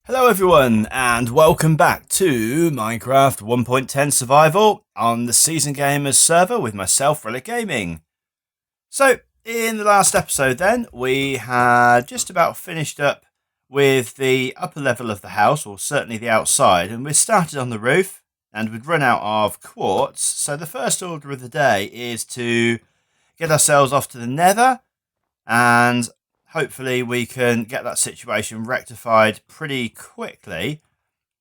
Hello everyone and welcome back to Minecraft 1.10 Survival on the Seasoned Gamers server with myself, Reliikgaming. So, in the last episode then, we had just about finished up with the upper level of the house, or certainly the outside, and we started on the roof and we'd run out of quartz. So the first order of the day is to get ourselves off to the Nether and hopefully we can get that situation rectified pretty quickly.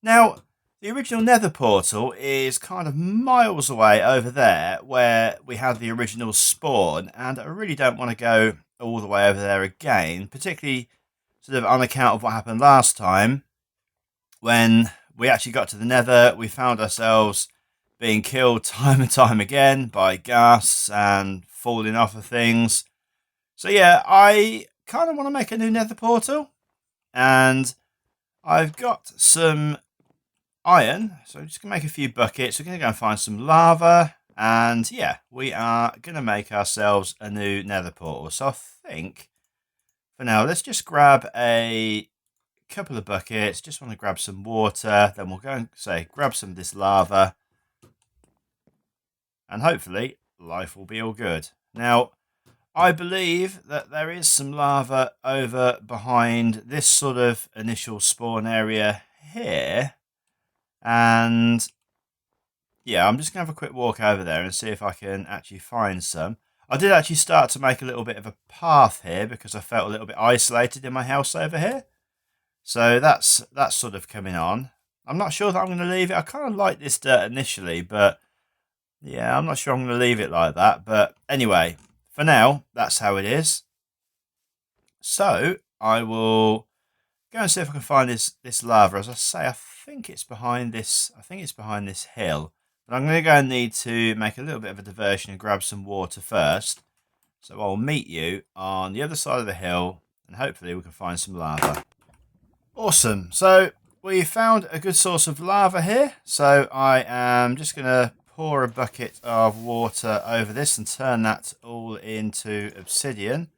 Now, the original Nether portal is kind of miles away over there where we had the original spawn, and I really don't want to go all the way over there again, particularly sort of on account of what happened last time. When we actually got to the Nether, we found ourselves being killed time and time again by ghasts and falling off of things. So yeah, I kind of want to make a new Nether portal, and I've got some iron, so I'm just going to make a few buckets. We're going to go and find some lava, and yeah, we are going to make ourselves a new Nether portal. So I think for now, let's just grab a couple of buckets. Just want to grab some water, then we'll go and grab some of this lava, and hopefully life will be all good. Now, I believe that there is some lava over behind this sort of initial spawn area here. And yeah, I'm just going to have a quick walk over there and see if I can actually find some. I did actually start to make a little bit of a path here because I felt a little bit isolated in my house over here. So that's sort of coming on. I'm not sure that I'm going to leave it. I kind of like this dirt initially, but yeah, I'm not sure I'm going to leave it like that. But anyway, for now, that's how it is. So I will go and see if I can find this lava. As I say, I think it's behind this. I think it's behind this hill. But I'm going to go and need to make a little bit of a diversion and grab some water first. So I'll meet you on the other side of the hill, and hopefully we can find some lava. Awesome. So we found a good source of lava here. So I am just going to pour a bucket of water over this and turn that all into obsidian.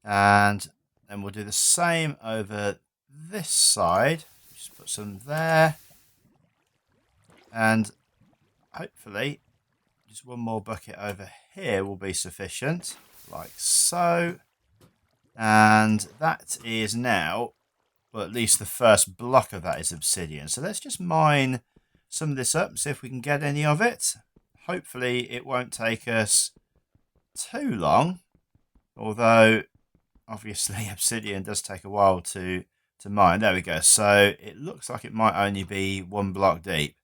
And then we'll do the same over this side. Just put some there. And hopefully just one more bucket over here will be sufficient. Like so. And that is now, well, at least the first block of that is obsidian. So let's just mine some of this up and see if we can get any of it. Hopefully it won't take us too long, although obviously obsidian does take a while to mine. There we go. So it looks like it might only be one block deep.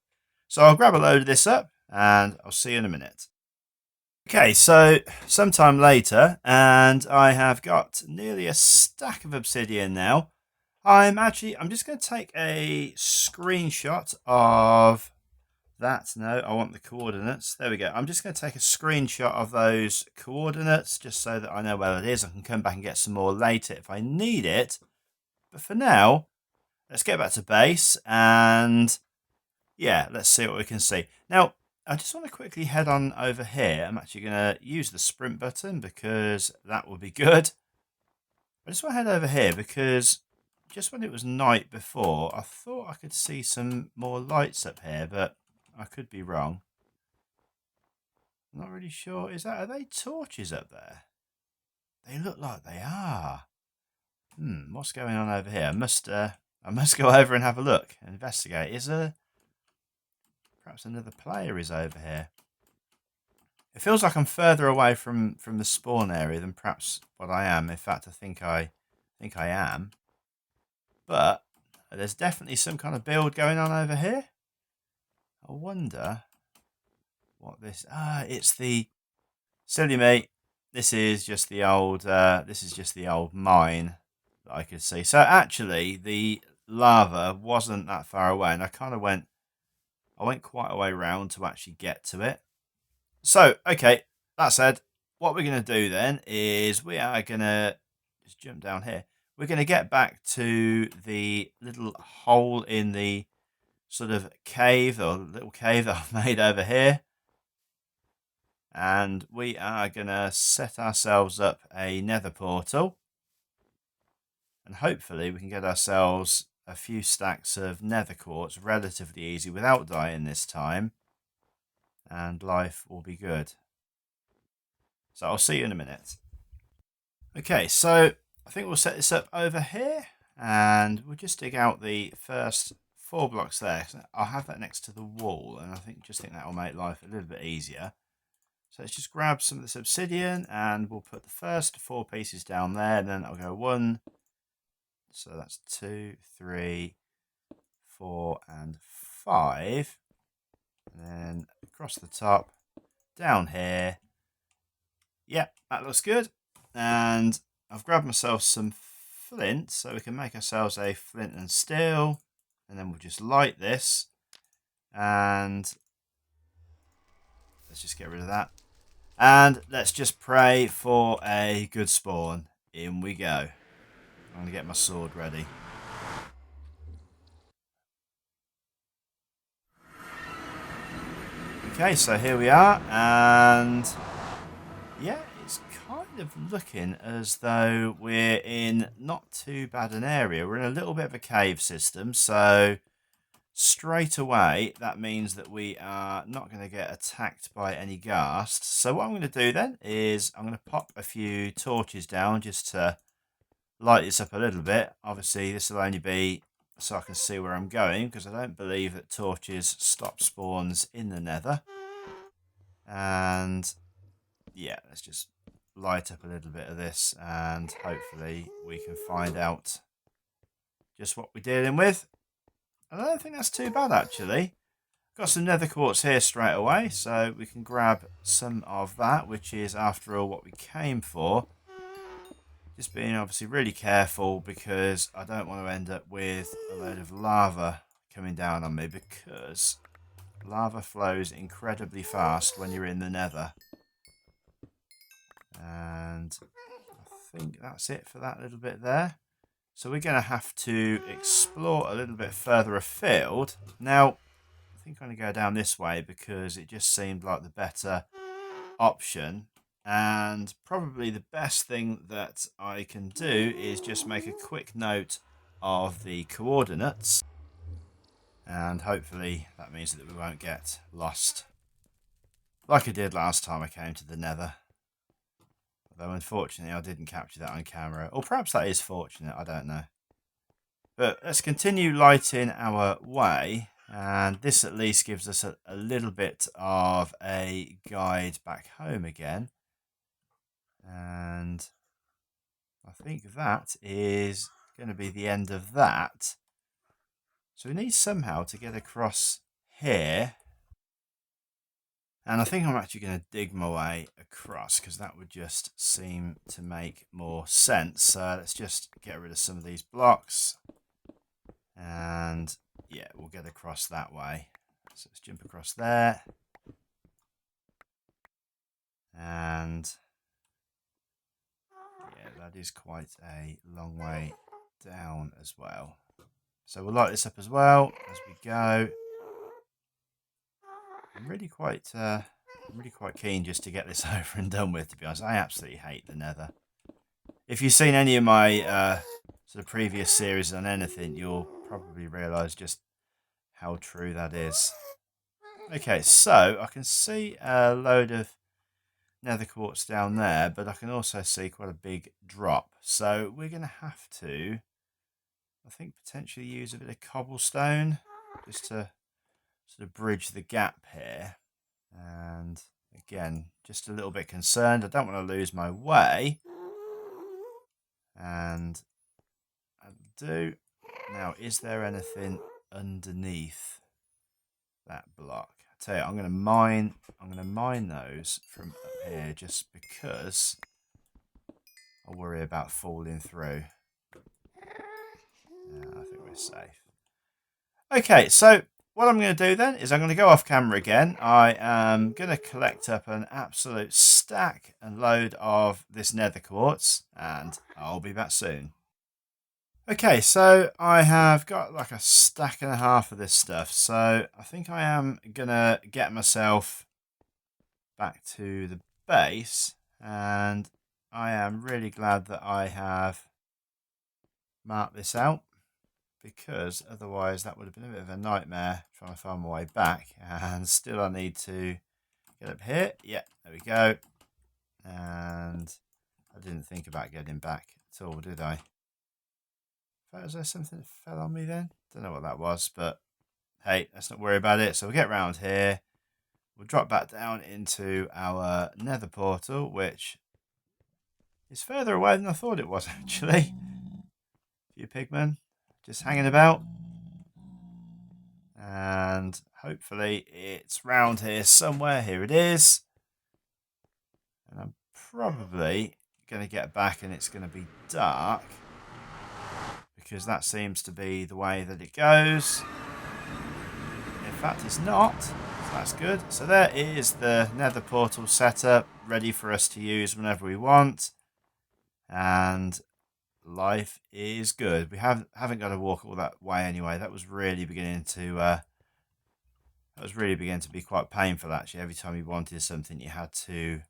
So I'll grab a load of this up and I'll see you in a minute. Okay, so sometime later, and I have got nearly a stack of obsidian now. I'm just going to take a screenshot of that. No, I want the coordinates. There we go. I'm just going to take a screenshot of those coordinates just so that I know where it is. I can come back and get some more later if I need it. But for now, let's get back to base and yeah, let's see what we can see. Now, I just want to quickly head on over here. I'm actually going to use the sprint button because that will be good. I just want to head over here because just when it was night before, I thought I could see some more lights up here, but I could be wrong. I'm not really sure. Are they torches up there? They look like they are. What's going on over here? I must go over and have a look and investigate. Is there perhaps another player is over here? It feels like I'm further away from the spawn area than perhaps what I am. In fact, I think I am. But there's definitely some kind of build going on over here. I wonder what this. It's the silly me. This is just the old. This is just the old mine that I could see. So actually, the lava wasn't that far away, and I went quite a way round to actually get to it. So okay, that said, what we're going to do then is we are going to just jump down here. We're going to get back to the little hole in the sort of cave or little cave that I've made over here. And we are going to set ourselves up a nether portal. And hopefully we can get ourselves a few stacks of nether quartz relatively easy without dying this time, and life will be good. So I'll see you in a minute. Okay, so I think we'll set this up over here, and we'll just dig out the first 4 blocks there. I'll have that next to the wall, and I think that will make life a little bit easier. So let's just grab some of this obsidian, and we'll put the first 4 pieces down there, and then I'll go 1, so that's 2, 3, 4, and 5, and then across the top, down here. Yep, that looks good. And I've grabbed myself some flint, so we can make ourselves a flint and steel, and then we'll just light this, and let's just get rid of that, and let's just pray for a good spawn. In we go. I'm going to get my sword ready. Okay, so here we are, and yeah, it's kind of looking as though we're in not too bad an area. We're in a little bit of a cave system, so straight away that means that we are not going to get attacked by any ghasts. So what I'm going to do then is I'm going to pop a few torches down just to light this up a little bit. Obviously this will only be so I can see where I'm going, because I don't believe that torches stop spawns in the nether. And yeah, let's just light up a little bit of this, and hopefully we can find out just what we're dealing with. I don't think that's too bad, actually. Got some nether quartz here straight away, so we can grab some of that, which is, after all, what we came for. Just being obviously really careful, because I don't want to end up with a load of lava coming down on me, because lava flows incredibly fast when you're in the nether. And I think that's it for that little bit there. So we're going to have to explore a little bit further afield. Now, I think I'm going to go down this way because it just seemed like the better option. And probably the best thing that I can do is just make a quick note of the coordinates. And hopefully that means that we won't get lost like I did last time I came to the nether. Although unfortunately I didn't capture that on camera. Or perhaps that is fortunate, I don't know. But let's continue lighting our way. And this at least gives us a little bit of a guide back home again. And I think that is going to be the end of that. So we need somehow to get across here. And I think I'm actually going to dig my way across, because that would just seem to make more sense. So let's just get rid of some of these blocks. And yeah, we'll get across that way. So let's jump across there. And yeah, that is quite a long way down as well. So we'll light this up as well as we go. I'm really quite keen just to get this over and done with, to be honest. I absolutely hate the nether. If you've seen any of my sort of previous series on anything, you'll probably realise just how true that is. Okay, so I can see a load of nether quartz down there, but I can also see quite a big drop. So we're going to have to, I think, potentially use a bit of cobblestone just to sort of bridge the gap here. And again, just a little bit concerned. I don't want to lose my way. And I do. Now, is there anything underneath that block? I tell you, I'm going to mine those from up here, just because I worry about falling through. Yeah, I think we're safe. Okay, so what I'm going to do then is I'm going to go off camera again. I am going to collect up an absolute stack and load of this nether quartz, and I'll be back soon. Okay, so I have got like a stack and a half of this stuff, so I think I am going to get myself back to the base, and I am really glad that I have marked this out, because otherwise that would have been a bit of a nightmare trying to find my way back. And still I need to get up here. Yeah, there we go. And I didn't think about getting back at all, did I? Was there something that fell on me then? Don't know what that was, but hey, let's not worry about it. So we'll get round here. We'll drop back down into our nether portal, which is further away than I thought it was, actually. A few pigmen just hanging about. And hopefully it's round here somewhere. Here it is. And I'm probably going to get back and it's going to be dark, because that seems to be the way that it goes. In fact, it's not. So that's good. So there is the nether portal setup, ready for us to use whenever we want. And life is good. We haven't got to walk all that way anyway. That was really beginning to be quite painful, actually. Every time you wanted something, you had to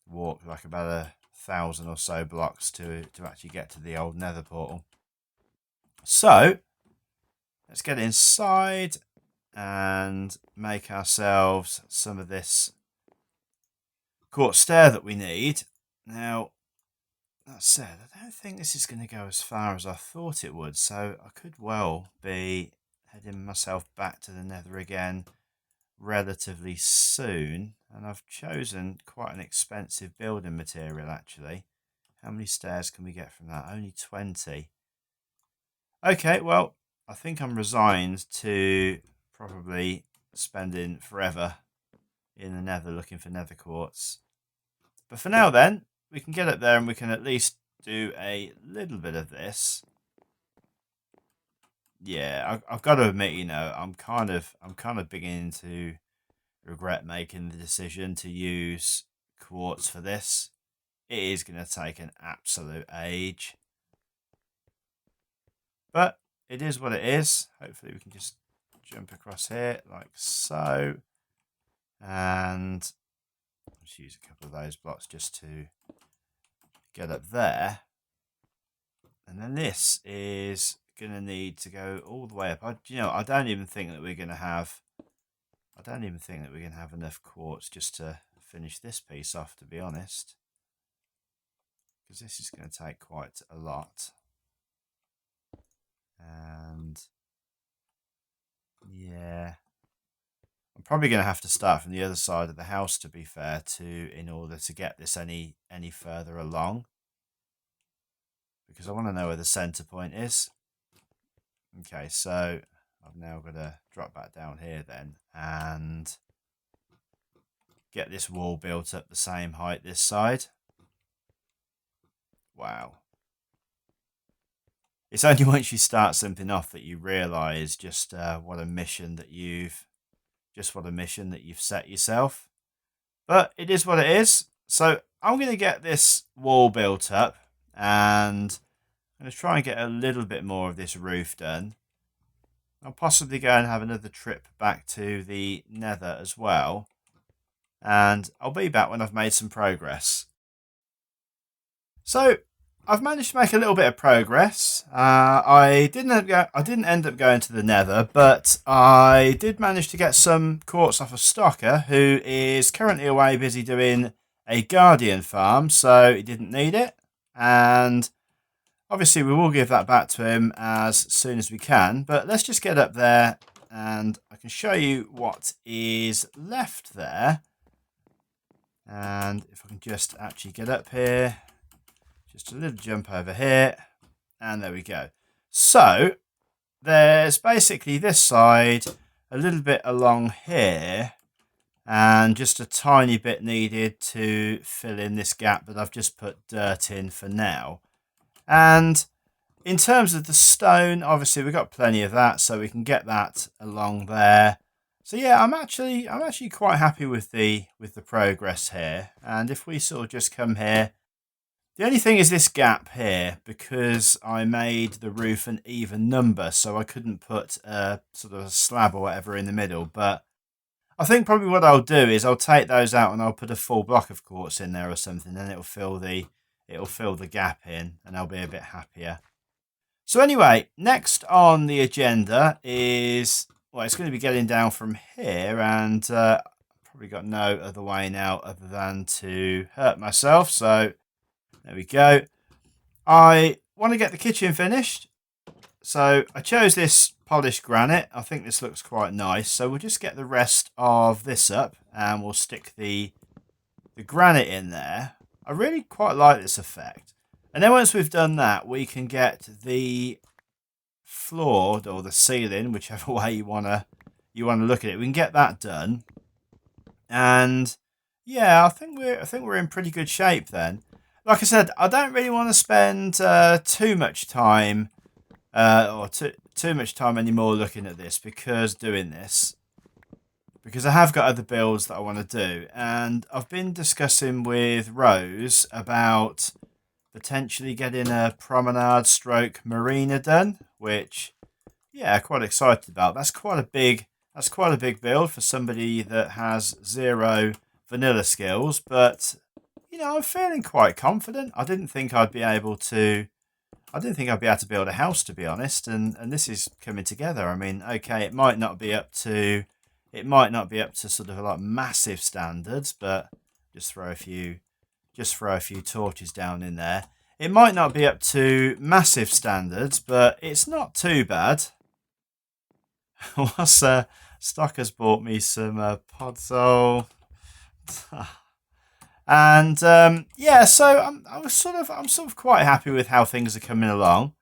walk like about 1,000 or so blocks to actually get to the old nether portal. So let's get inside and make ourselves some of this quartz stair that we need. Now, that said, I don't think this is going to go as far as I thought it would, so I could well be heading myself back to the nether again relatively soon. And I've chosen quite an expensive building material, actually. How many stairs can we get from that? Only 20. Okay, well, I think I'm resigned to probably spending forever in the nether looking for nether quartz. But for now then, we can get up there and we can at least do a little bit of this. Yeah, I've got to admit, you know, I'm kind of beginning to regret making the decision to use quartz for this. It is going to take an absolute age. But it is what it is. Hopefully we can just jump across here like so. And let's use a couple of those blocks just to get up there. And then this is going to need to go all the way up. I don't even think that we're going to have enough quartz just to finish this piece off, to be honest. Because this is going to take quite a lot. And yeah, I'm probably going to have to start from the other side of the house, to be fair, in order to get this any further along, because I want to know where the center point is. Okay, so I've now got to drop back down here then and get this wall built up the same height this side. Wow. It's only once you start something off that you realise just what a mission that you've set yourself. But it is what it is. So I'm going to get this wall built up, and I'm going to try and get a little bit more of this roof done. I'll possibly go and have another trip back to the nether as well, and I'll be back when I've made some progress. So I've managed to make a little bit of progress. I didn't end up going to the nether, but I did manage to get some quartz off a stocker who is currently away busy doing a guardian farm, so he didn't need it. And obviously we will give that back to him as soon as we can. But let's just get up there and I can show you what is left there. And if I can just actually get up here. Just a little jump over here, and there we go. So there's basically this side, a little bit along here, and just a tiny bit needed to fill in this gap, but I've just put dirt in for now. And in terms of the stone, obviously we've got plenty of that, so we can get that along there. So yeah, I'm actually quite happy with the progress here. And if we sort of just come here. The only thing is this gap here, because I made the roof an even number, so I couldn't put a sort of a slab or whatever in the middle. But I think probably what I'll do is I'll take those out and I'll put a full block of quartz in there or something, then it'll fill the gap in, and I'll be a bit happier. So anyway, next on the agenda is, well, it's going to be getting down from here, and probably got no other way now other than to hurt myself. So there we go. I want to get the kitchen finished. So I chose this polished granite. I think this looks quite nice. So we'll just get the rest of this up and we'll stick the granite in there. I really quite like this effect. And then once we've done that, we can get the floor or the ceiling, whichever way you wanna look at it. We can get that done. And yeah, I think we're in pretty good shape then. Like I said, I don't really want to spend too much time or too much time anymore looking at this because I have got other builds that I want to do, and I've been discussing with Rose about potentially getting a promenade stroke marina done, which yeah, quite excited about. That's quite a big build for somebody that has 0 vanilla skills, but you know, I'm feeling quite confident. I didn't think I'd be able to build a house, to be honest, and this is coming together. I mean, okay, it might not be up to sort of like massive standards, but just throw a few torches down in there. It might not be up to massive standards, but it's not too bad. What's Stock has bought me some podzol. And yeah, so I'm sort of quite happy with how things are coming along.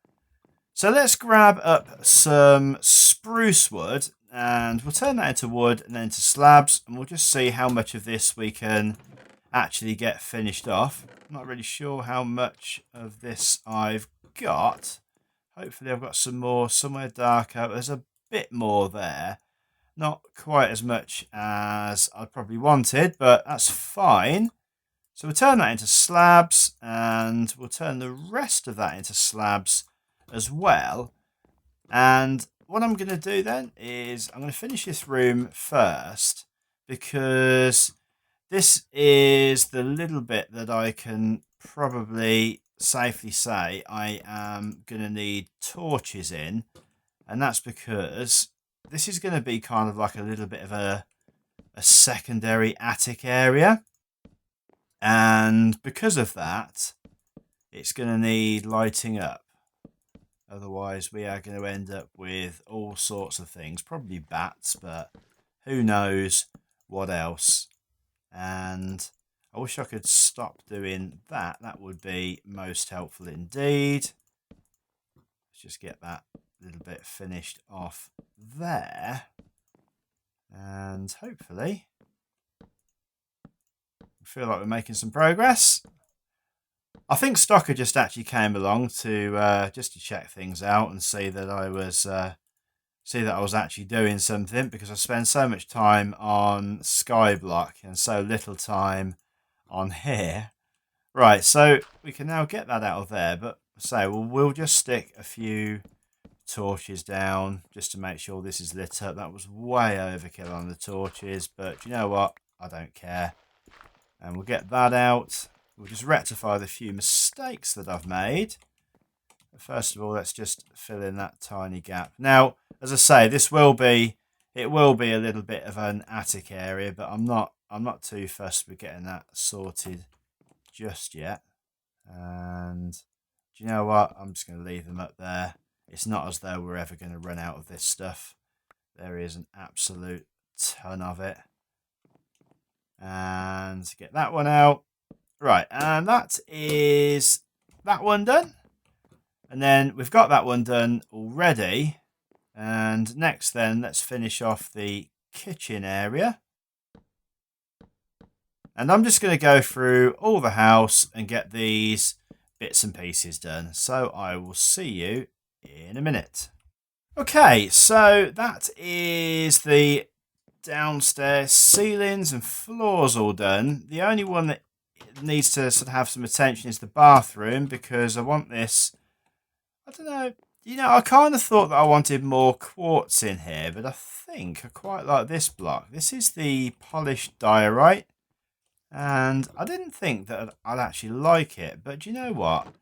So let's grab up some spruce wood and we'll turn that into wood and then into slabs, and we'll just see how much of this we can actually get finished off. I'm not really sure how much of this I've got. Hopefully I've got some more somewhere darker. There's a bit more there. Not quite as much as I probably wanted, but that's fine. So we'll turn that into slabs, and we'll turn the rest of that into slabs as well. And what I'm going to do then is I'm going to finish this room first, because this is the little bit that I can probably safely say I am going to need torches in. And that's because this is going to be kind of like a little bit of a secondary attic area. And because of that, it's going to need lighting up. Otherwise, we are going to end up with all sorts of things. Probably bats, but who knows what else. And I wish I could stop doing that. That would be most helpful indeed. Let's just get that little bit finished off there. And hopefully we feel like we're making some progress. I think Stocker just actually came along to just to check things out and see that I was actually doing something, because I spend so much time on Skyblock and so little time on here. Right, so we can now get that out of there, but we'll just stick a few torches down just to make sure this is lit up. That was way overkill on the torches, but you know what? I don't care. And we'll get that out. We'll just rectify the few mistakes that I've made. But first of all, let's just fill in that tiny gap. Now, as I say, it will be a little bit of an attic area, but I'm not too fussed with getting that sorted just yet. And do you know what? I'm just going to leave them up there. It's not as though we're ever going to run out of this stuff. There is an absolute ton of it. And get that one out. Right, and that is that one done. And then we've got that one done already. And next then, let's finish off the kitchen area. And I'm just going to go through all the house and get these bits and pieces done. So I will see you in a minute. Okay, so that is the downstairs ceilings and floors all done. The only one that needs to sort of have some attention is the bathroom, because I want this, I don't know, you know, I kind of thought that I wanted more quartz in here, but I think I quite like this block. This is the polished diorite, and I didn't think that I'd actually like it, but you know what?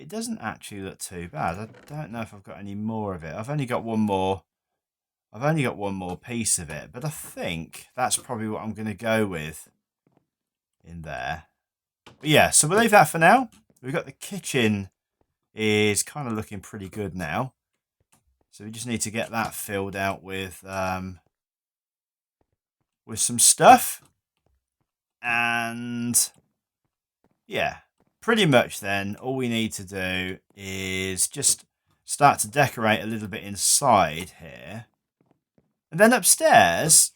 it doesn't actually look too bad. I don't know if I've got any more of it. I've only got one more piece of it, but I think that's probably what I'm going to go with in there. But yeah, so we'll leave that for now. We've got the kitchen is kind of looking pretty good now. So we just need to get that filled out with some stuff. And yeah, pretty much then all we need to do is just start to decorate a little bit inside here. And then upstairs,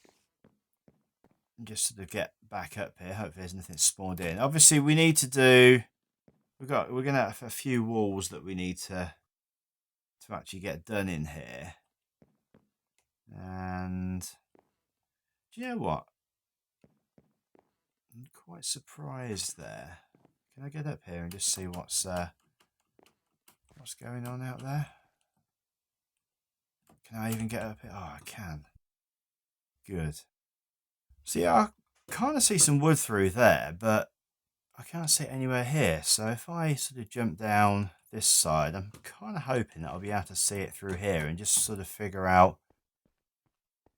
just sort of get back up here. Hopefully there's nothing spawned in. Obviously we need to do, we're going to have a few walls that we need to actually get done in here. And do you know what? I'm quite surprised there. Can I get up here and just see what's going on out there? Can I even get up here? Oh, I can. Good. See, I kind of see some wood through there, but I can't see it anywhere here. So if I sort of jump down this side, I'm kind of hoping that I'll be able to see it through here and just sort of figure out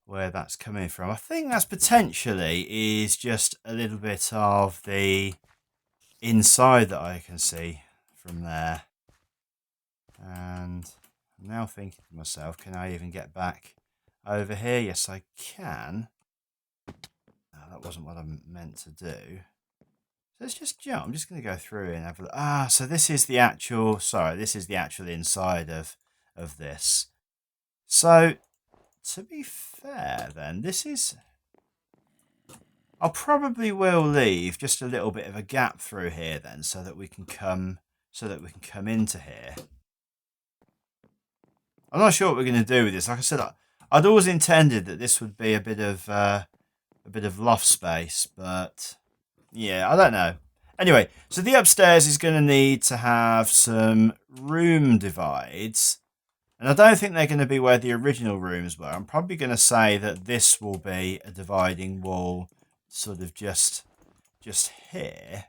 where that's coming from. I think that's potentially is just a little bit of the inside that I can see from there. And I'm now thinking to myself, can I even get back over here? Yes, I can. No, that wasn't what I meant to do. So let's just jump. I'm just going to go through and have a look. Ah, so this is the actual, sorry, this is the actual inside of this. So to be fair then, this is, I'll probably will leave just a little bit of a gap through here then so that we can come into here. I'm not sure what we're going to do with this. Like I said, I'd always intended that this would be a bit of loft space, but yeah, I don't know. Anyway, so the upstairs is going to need to have some room divides. And I don't think they're going to be where the original rooms were. I'm probably going to say that this will be a dividing wall sort of just here.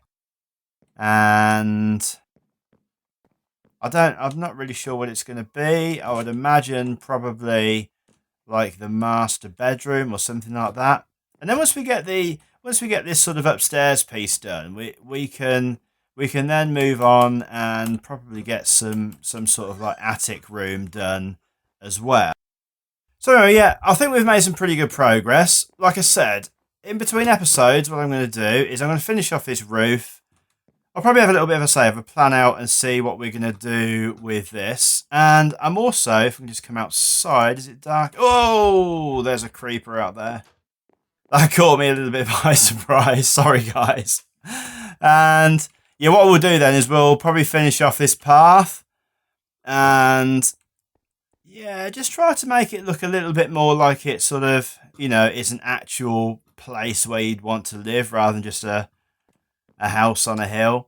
And I'm not really sure what it's going to be. I would imagine probably like the master bedroom or something like that. And then once we get this sort of upstairs piece done, we can then move on and probably get some sort of like attic room done as well. So anyway, yeah, I think we've made some pretty good progress. Like I said, in between episodes, what I'm going to do is I'm going to finish off this roof. I'll probably have a little bit of a say, have a plan out and see what we're going to do with this. And I'm also, if we can just come outside, is it dark? Oh, there's a creeper out there. That caught me a little bit by surprise. Sorry, guys. And yeah, what we'll do then is we'll probably finish off this path. And yeah, just try to make it look a little bit more like it sort of, you know, it's an actual place where you'd want to live rather than just a house on a hill.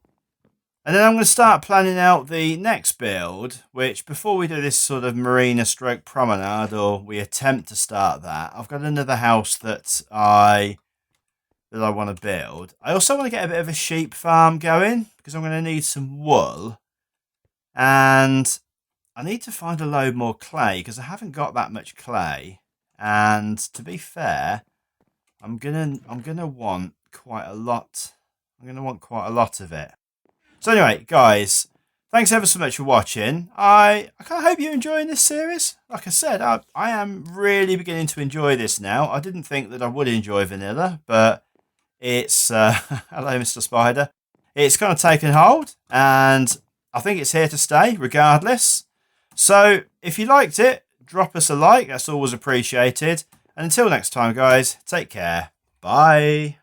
And then I'm going to start planning out the next build, which before we do this sort of marina stroke promenade, or we attempt to start that, I've got another house that I want to build. I also want to get a bit of a sheep farm going because I'm going to need some wool. And I need to find a load more clay because I haven't got that much clay. And to be fair, I'm gonna want quite a lot. I'm gonna want quite a lot of it. So anyway, guys, thanks ever so much for watching. I kind of hope you're enjoying this series. Like I said, I am really beginning to enjoy this now. I didn't think that I would enjoy vanilla, but it's hello, Mr. Spider. It's kind of taken hold, and I think it's here to stay, regardless. So if you liked it, drop us a like. That's always appreciated. And until next time, guys, take care. Bye.